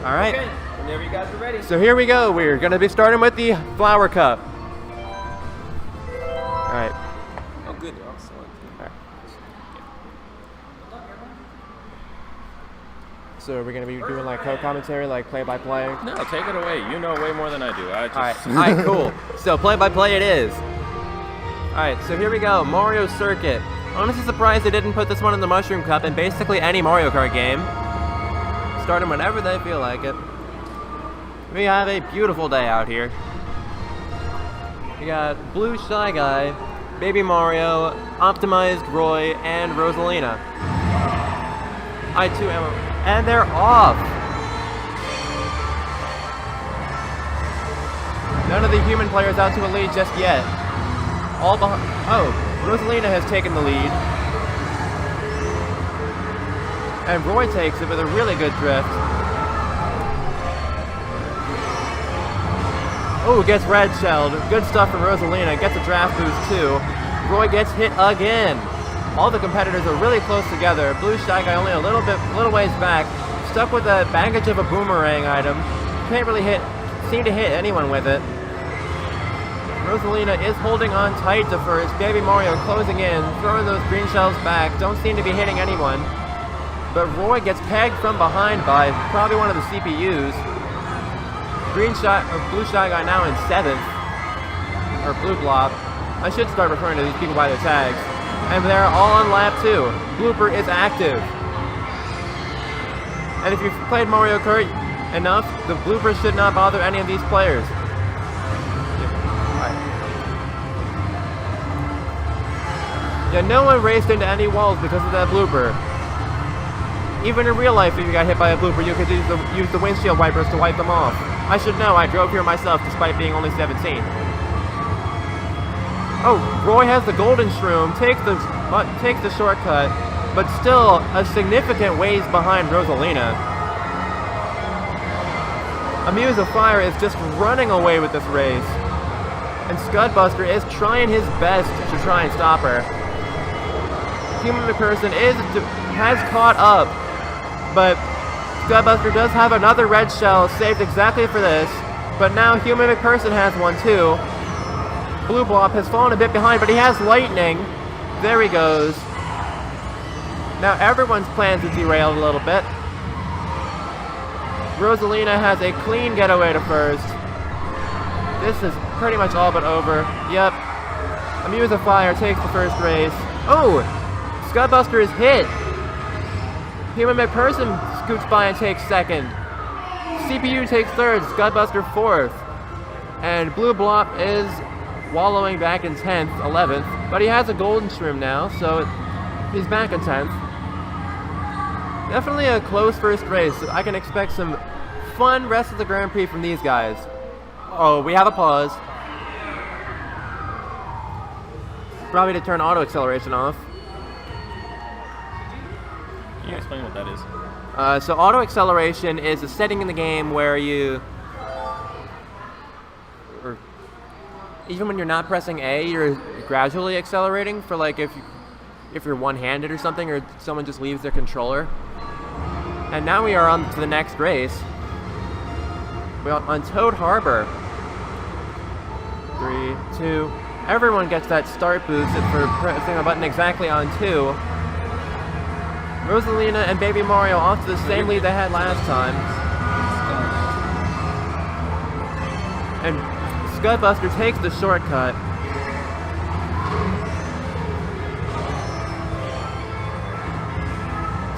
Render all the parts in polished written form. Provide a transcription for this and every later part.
All right. Okay, whenever you guys are ready. So here we go. We're going to be starting with the flower cup. All right. Oh, good. Excellent. All right. So we're going to be doing like co-commentary, like play-by-play? No, take it away. You know way more than I do. All right, cool. So play-by-play it is. All right, so here we go. Mario Circuit. Honestly surprised they didn't put this one in the Mushroom Cup in basically any Mario Kart game. Start them whenever they feel like it. We have a beautiful day out here. We got Blue Shy Guy, Baby Mario, Optimized Roy, and Rosalina. I2 ammo. And they're off! None of the human players out to a lead just yet. All behind. Oh, Rosalina has taken the lead. And Roy takes it with a really good drift. Oh, gets red shelled. Good stuff from Rosalina. Gets a draft boost too. Roy gets hit again. All the competitors are really close together. Blue Shy Guy only a little ways back. Stuck with the baggage of a boomerang item. Can't really seem to hit anyone with it. Rosalina is holding on tight to first. Baby Mario closing in, throwing those green shells back. Don't seem to be hitting anyone. But Roy gets pegged from behind by probably one of the CPUs. Blue Shy Guy now in 7th. Or BlueBlop. I should start referring to these people by their tags. And they're all on lap 2. Blooper is active. And if you've played Mario Kart enough, the bloopers should not bother any of these players. Yeah, no one raced into any walls because of that blooper. Even in real life, if you got hit by a blooper, you could use the windshield wipers to wipe them off. I should know, I drove here myself despite being only 17. Oh, Roy has the golden shroom, takes the shortcut, but still a significant ways behind Rosalina. AMuseofFire is just running away with this race. And Scudbuster is trying his best to try and stop her. HumanMcPerson has caught up, but Scudbuster does have another red shell saved exactly for this, but now HumanMcPerson has one too. BlueBlop has fallen a bit behind, but he has lightning. There he goes. Now everyone's plans are derailed a little bit. Rosalina has a clean getaway to first. This is pretty much all but over. Yep. AMuseofFire takes the first race. Oh! Scudbuster is hit! HumanMcPerson scoots by and takes second. CPU takes third, Scudbuster fourth. And BlueBlop is wallowing back in 10th, 11th. But he has a golden shroom now, so he's back in 10th. Definitely a close first race. I can expect some fun rest of the Grand Prix from these guys. Oh, we have a pause. Probably to turn auto acceleration off. Can you explain what that is? So auto acceleration is a setting in the game where even when you're not pressing A, you're gradually accelerating for like if you're one-handed or something, or someone just leaves their controller. And now we are on to the next race. We're on Toad Harbor. 3, 2. Everyone gets that start boost for pressing a button exactly on 2. Rosalina and Baby Mario off to the same lead they had last time. And Scudbuster takes the shortcut.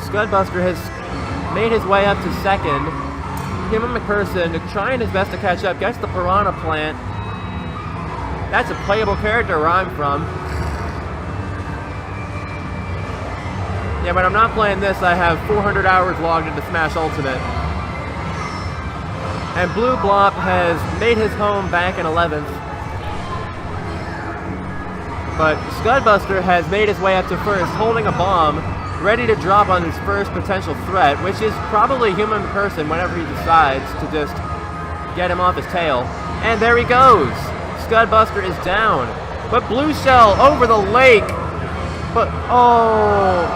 Scudbuster has made his way up to second. HumanMcPerson trying his best to catch up, gets the Piranha Plant. That's a playable character where I'm from. Yeah, but I'm not playing this. I have 400 hours logged into Smash Ultimate. And BlueBlop has made his home back in 11th. But Scudbuster has made his way up to first, holding a bomb, ready to drop on his first potential threat, which is probably HumanMcPerson whenever he decides to just get him off his tail. And there he goes! Scudbuster is down. But Blue Shell over the lake! But, oh,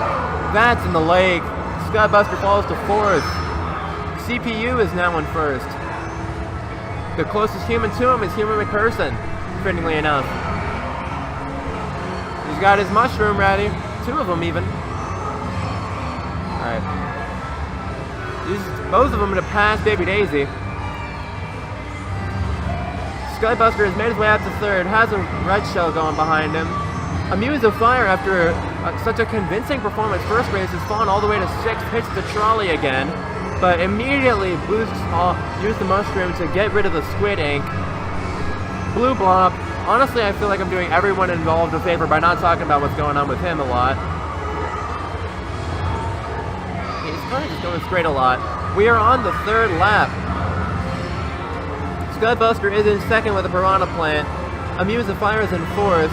that's in the lake. Scudbuster falls to fourth. CPU is now in first. The closest human to him is HumanMcPerson, fittingly enough. He's got his mushroom ready. 2 of them even. Alright. Uses both of them to pass Baby Daisy. Scudbuster has made his way out to third, has a red shell going behind him. AMuseofFire, after such a convincing performance first race, has fallen all the way to 6th, hits the trolley again, but immediately used the mushroom to get rid of the squid ink. BlueBlop, honestly I feel like I'm doing everyone involved a favor by not talking about what's going on with him a lot. He's kind of just going straight a lot. We are on the 3rd lap. Scudbuster is in 2nd with a piranha plant. AMuseofFire is in 4th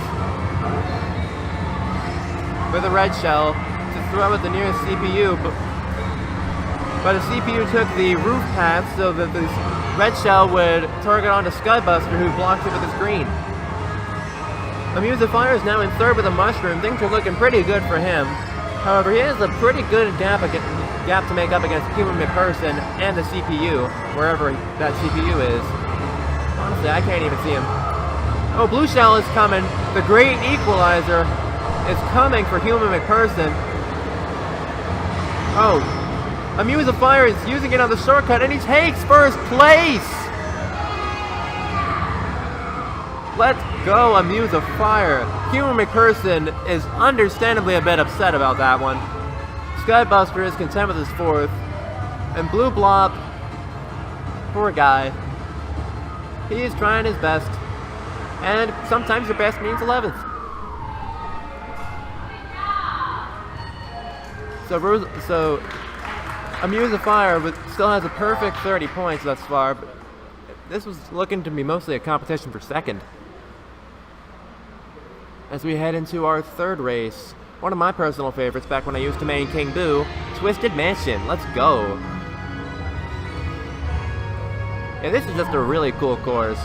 with a red shell to throw at the nearest CPU, but the CPU took the roof path so that this red shell would target onto Scudbuster, who blocked it with his green. AMuseofFire is now in 3rd with a mushroom. Things are looking pretty good for him. However, he has a pretty good gap to make up against HumanMcPerson and the CPU, wherever that CPU is. Honestly, I can't even see him. Oh, blue shell is coming. The great equalizer is coming for HumanMcPerson. Oh, AMuseofFire is using it on the shortcut, and he takes first place! Let's go, AMuseofFire. HumanMcPerson is understandably a bit upset about that one. Scudbuster is content with his 4th. And BlueBlop, poor guy. He is trying his best. And sometimes your best means 11th. So AMuseofFire still has a perfect 30 points thus far, but this was looking to be mostly a competition for 2nd. As we head into our 3rd race, one of my personal favorites back when I used to main King Boo, Twisted Mansion. Let's go. Yeah, this is just a really cool course.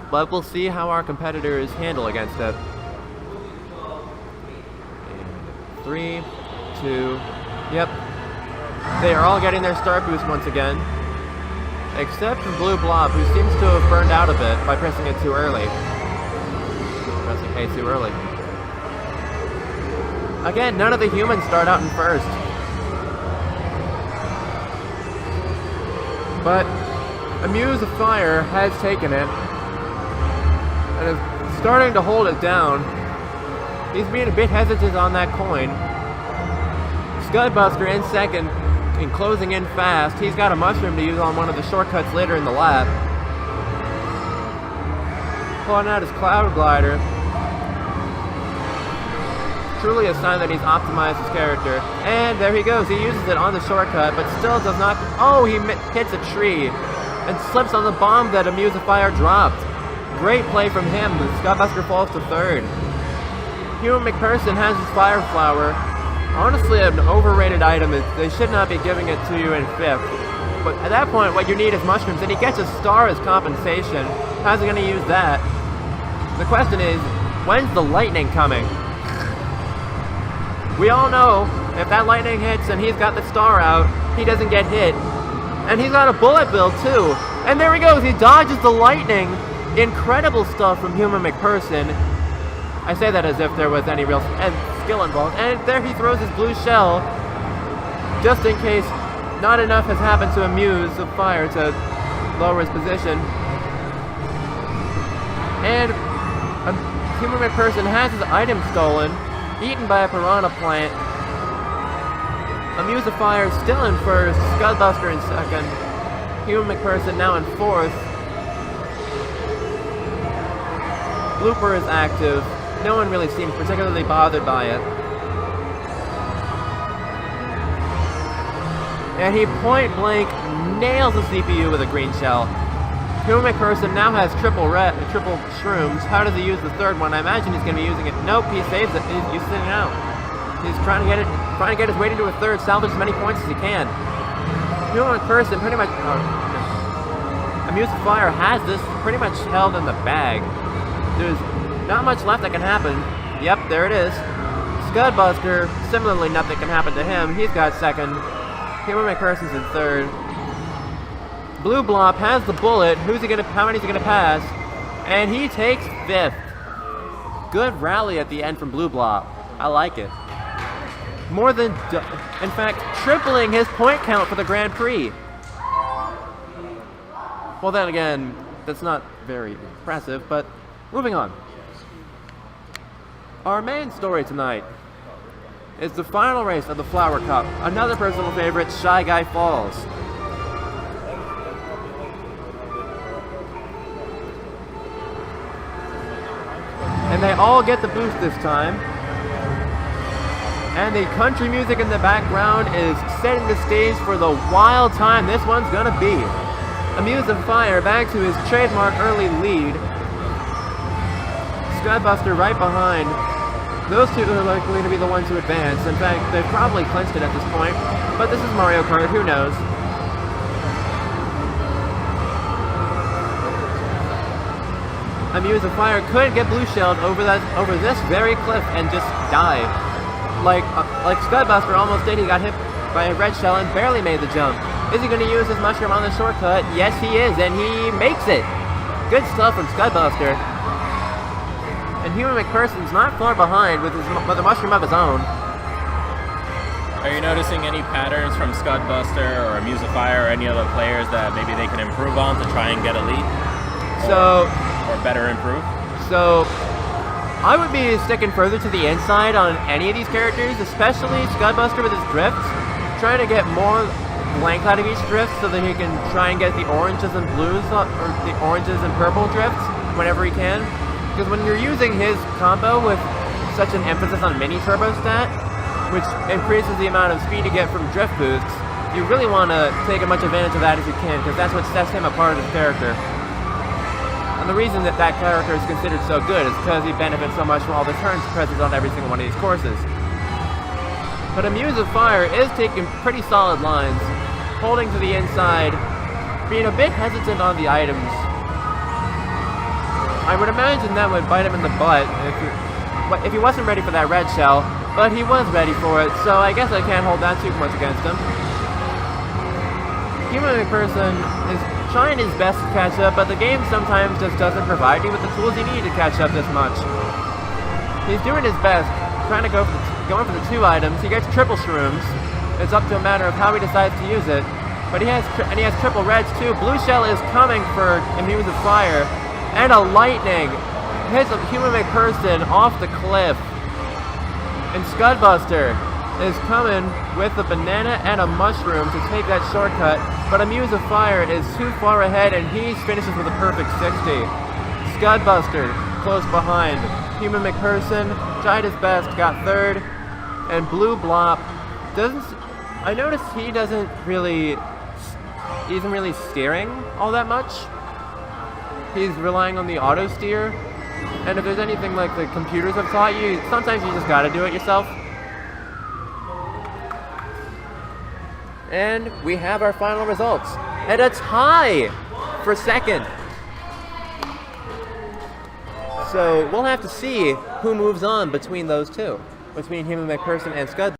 But we'll see how our competitors handle against it. 3, 2, yep. They are all getting their start boost once again. Except for BlueBlop, who seems to have burned out a bit by pressing it too early. Pressing A too early. Again, none of the humans start out in first. But AMuseofFire has taken it and is starting to hold it down. He's being a bit hesitant on that coin. Scudbuster in 2nd and closing in fast. He's got a mushroom to use on one of the shortcuts later in the lap. Pulling out his cloud glider. Truly a sign that he's optimized his character. And there he goes. He uses it on the shortcut, but still does not... Oh, he hits a tree and slips on the bomb that AMuseofFire dropped. Great play from him. Scudbuster falls to 3rd. HumanMcPerson has his Fire Flower. Honestly, an overrated item. They should not be giving it to you in 5th. But at that point, what you need is mushrooms, and he gets a star as compensation. How's he going to use that? The question is, when's the lightning coming? We all know, if that lightning hits and he's got the star out, he doesn't get hit. And he's got a bullet bill, too. And there he goes, he dodges the lightning. Incredible stuff from HumanMcPerson. I say that as if there was any real skill involved. And there he throws his blue shell, just in case not enough has happened to AMuseofFire to lower his position. And HumanMcPerson has his item stolen, eaten by a piranha plant. AMuseofFire still in 1st, Scudbuster in 2nd, HumanMcPerson now in 4th. Blooper is active. No one really seems particularly bothered by it. And he point blank nails the CPU with a green shell. HumanMcPerson now has triple shrooms. How does he use the 3rd one? I imagine he's going to be using it. Nope, he saves it. He's sitting out. He's trying to get his way into a 3rd, salvage as many points as he can. HumanMcPerson pretty much... AMuseofFire has this pretty much held in the bag. There's not much left that can happen. Yep, there it is. Scudbuster, similarly, nothing can happen to him. He's got second. HumanMcPerson's in third. BlueBlop has the bullet. How many is he gonna pass? And he takes fifth. Good rally at the end from BlueBlop. I like it. In fact, tripling his point count for the Grand Prix. Well, then again, that's not very impressive, but moving on. Our main story tonight is the final race of the Flower Cup. Another personal favorite, Shy Guy Falls. And they all get the boost this time. And the country music in the background is setting the stage for the wild time this one's gonna be. AMuseofFire back to his trademark early lead. Scudbuster right behind. Those two are likely to be the ones who advance. In fact, they've probably clinched it at this point. But this is Mario Kart, who knows? AMuseofFire could get blue shelled over this very cliff and just die. Like Scudbuster almost did. He got hit by a red shell and barely made the jump. Is he going to use his mushroom on the shortcut? Yes, he is, and he makes it. Good stuff from Scudbuster. And HumanMcPerson's not far behind with a mushroom of his own. Are you noticing any patterns from Scudbuster or AMuseofFire or any other players that maybe they can improve on to try and get a lead? Or better improve? So, I would be sticking further to the inside on any of these characters, especially Scudbuster with his drifts. Trying to get more length out of each drift so that he can try and get the oranges and blues, or the oranges and purple drifts whenever he can. Because when you're using his combo with such an emphasis on mini turbo stat, which increases the amount of speed you get from drift boosts, you really want to take as much advantage of that as you can, because that's what sets him apart as a character. And the reason that character is considered so good is because he benefits so much from all the turns present on every single one of these courses. But AMuseofFire is taking pretty solid lines, holding to the inside, being a bit hesitant on the items. I would imagine that would bite him in the butt if he wasn't ready for that red shell, but he was ready for it, so I guess I can't hold that too much against him. HumanMcPerson is trying his best to catch up, but the game sometimes just doesn't provide you with the tools you need to catch up this much. He's doing his best, trying to going for the two items. He gets triple shrooms. It's up to a matter of how he decides to use it. But he has triple reds too. Blue shell is coming for AMuseofFire, and a lightning hits HumanMcPerson off the cliff. And Scudbuster is coming with a banana and a mushroom to take that shortcut, but AMuseofFire is too far ahead and he finishes with a perfect 60. Scudbuster close behind. HumanMcPerson tried his best, got third, and BlueBlop I noticed he isn't really steering all that much. He's relying on the auto steer, and if there's anything like the computers have taught you, sometimes you just gotta do it yourself. And we have our final results. And a tie for second. So we'll have to see who moves on between those two. Between HumanMcPerson and Scud.